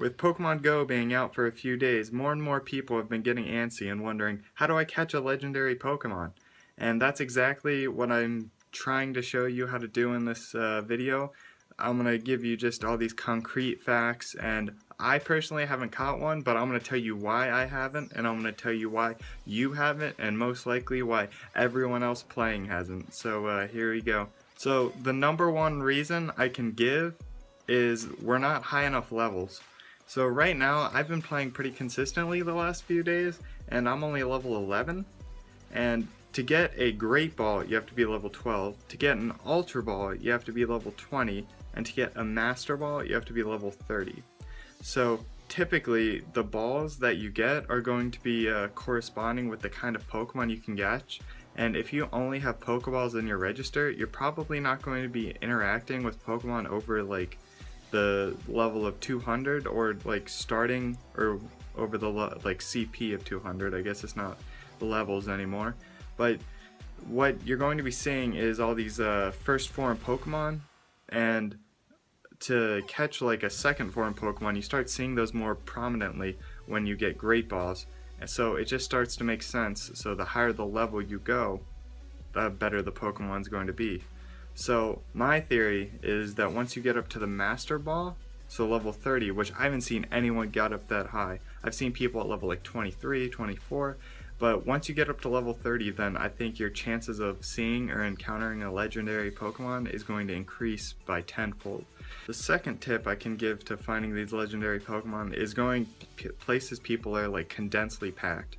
With Pokemon Go being out for a few days, more and more people have been getting antsy and wondering, how do I catch a legendary Pokemon? And that's exactly what I'm trying to show you how to do in this video. I'm going to give you just all these concrete facts, and I personally haven't caught one, but I'm going to tell you why I haven't, and I'm going to tell you why you haven't, and most likely why everyone else playing hasn't. So here we go. So the number one reason I can give is we're not high enough levels. So right now, I've been playing pretty consistently the last few days, and I'm only level 11. And to get a Great Ball, you have to be level 12. To get an Ultra Ball, you have to be level 20. And to get a Master Ball, you have to be level 30. So typically, the balls that you get are going to be corresponding with the kind of Pokemon you can catch. And if you only have Pokeballs in your register, you're probably not going to be interacting with Pokemon over like the level of 200 or like starting or over the like CP of 200. I guess it's not the levels anymore, but what you're going to be seeing is all these first form Pokemon, and to catch like a second form Pokemon you start seeing those more prominently when you get Great Balls, and so it just starts to make sense. So the higher the level you go, the better the Pokemon's going to be. So my theory is that once you get up to the Master Ball, so level 30, which I haven't seen anyone get up that high. I've seen people at level like 23, 24, but once you get up to level 30, then I think your chances of seeing or encountering a legendary Pokemon is going to increase by tenfold. The second tip I can give to finding these legendary Pokemon is going places people are like condensely packed.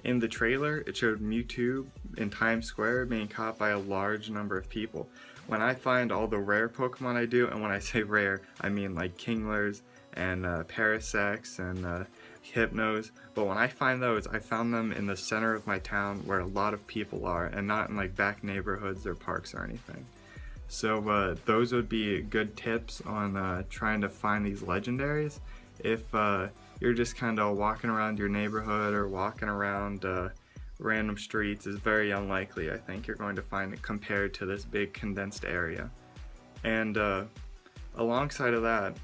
In the trailer, it showed Mewtwo in Times Square being caught by a large number of people. When I find all the rare Pokemon I do, and when I say rare, I mean like Kinglers and Parasects and Hypnos, but when I find those, I found them in the center of my town where a lot of people are, and not in like back neighborhoods or parks or anything. So those would be good tips on trying to find these legendaries. If you're just kind of walking around your neighborhood or walking around random streets, is very unlikely. I think you're going to find it compared to this big condensed area. And alongside of that,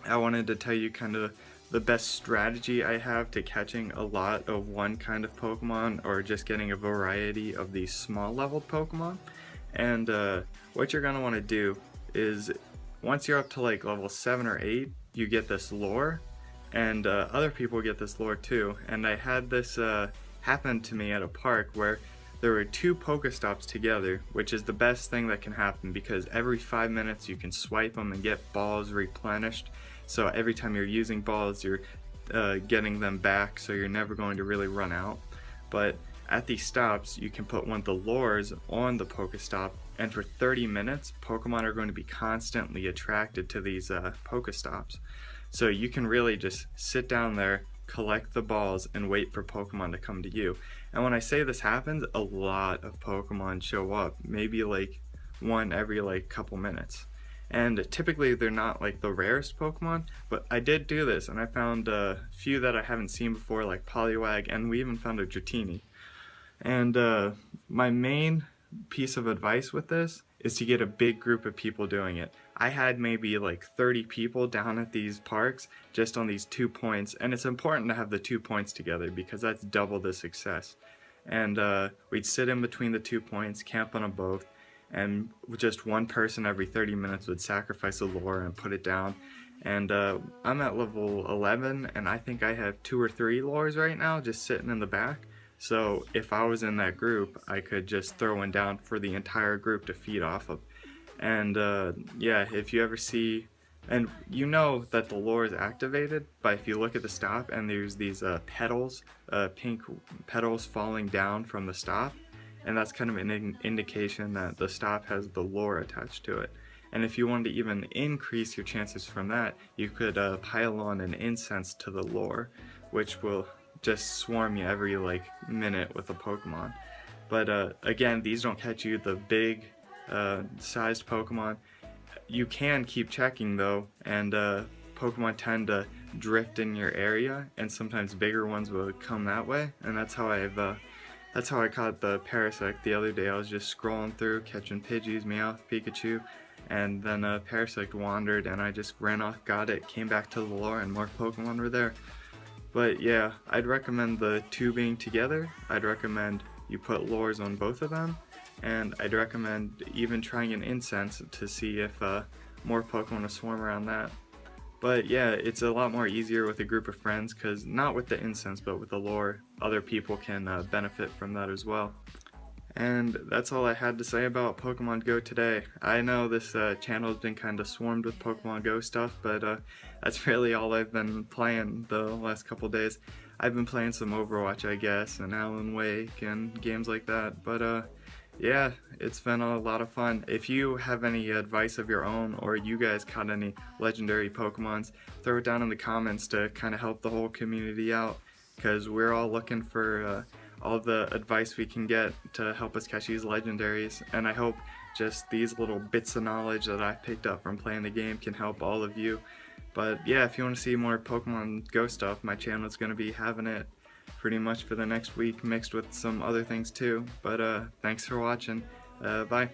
I wanted to tell you kind of the best strategy I have to catching a lot of one kind of Pokemon, or just getting a variety of these small leveled Pokemon. And what you're going to want to do is, once you're up to like level 7 or 8, you get this lore, and other people get this lore too. And I had this happen to me at a park where there were 2 Pokestops together, which is the best thing that can happen, because every 5 minutes you can swipe them and get balls replenished. So every time you're using balls, you're getting them back, so you're never going to really run out. But at these stops, you can put one of the lures on the Pokestop, and for 30 minutes, Pokemon are going to be constantly attracted to these Pokestops. So you can really just sit down there, collect the balls, and wait for Pokemon to come to you. And when I say this happens, a lot of Pokemon show up, maybe like one every like couple minutes. And typically they're not like the rarest Pokemon, but I did do this and I found a few that I haven't seen before, like Poliwag, and we even found a Dratini. And my main piece of advice with this is to get a big group of people doing it. I had maybe like 30 people down at these parks just on these 2 points, and it's important to have the 2 points together because that's double the success. And we'd sit in between the 2 points, camp on them both, and just one person every 30 minutes would sacrifice a lure and put it down. And I'm at level 11, and I think I have 2 or 3 lures right now just sitting in the back. So if I was in that group, I could just throw one down for the entire group to feed off of. And yeah, if you ever see, and you know that the lure is activated, but if you look at the stop and there's these petals, pink petals falling down from the stop, and that's kind of an indication that the stop has the lure attached to it. And if you wanted to even increase your chances from that, you could pile on an incense to the lure, which will just swarm you every like minute with a Pokemon. But again, these don't catch you the big sized Pokemon. You can keep checking though, and Pokemon tend to drift in your area, and sometimes bigger ones will come that way. And that's how I caught the Parasect the other day. I was just scrolling through, catching Pidgeys, Meowth, Pikachu, and then a Parasect wandered and I just ran off, got it, came back to the lore, and more Pokemon were there. But yeah, I'd recommend the two being together. I'd recommend you put lures on both of them, and I'd recommend even trying an incense to see if more Pokemon will swarm around that. But yeah, it's a lot more easier with a group of friends, because not with the incense but with the lore, other people can benefit from that as well. And that's all I had to say about Pokemon Go today. I know this channel has been kind of swarmed with Pokemon Go stuff, but that's really all I've been playing the last couple days. I've been playing some Overwatch, I guess, and Alan Wake and games like that, but yeah, it's been a lot of fun. If you have any advice of your own, or you guys caught any legendary Pokemons, throw it down in the comments to kind of help the whole community out, because we're all looking for all the advice we can get to help us catch these legendaries, and I hope just these little bits of knowledge that I picked up from playing the game can help all of you. But yeah, if you want to see more Pokemon Go stuff, my channel is going to be having it pretty much for the next week, mixed with some other things too. But thanks for watching. Bye.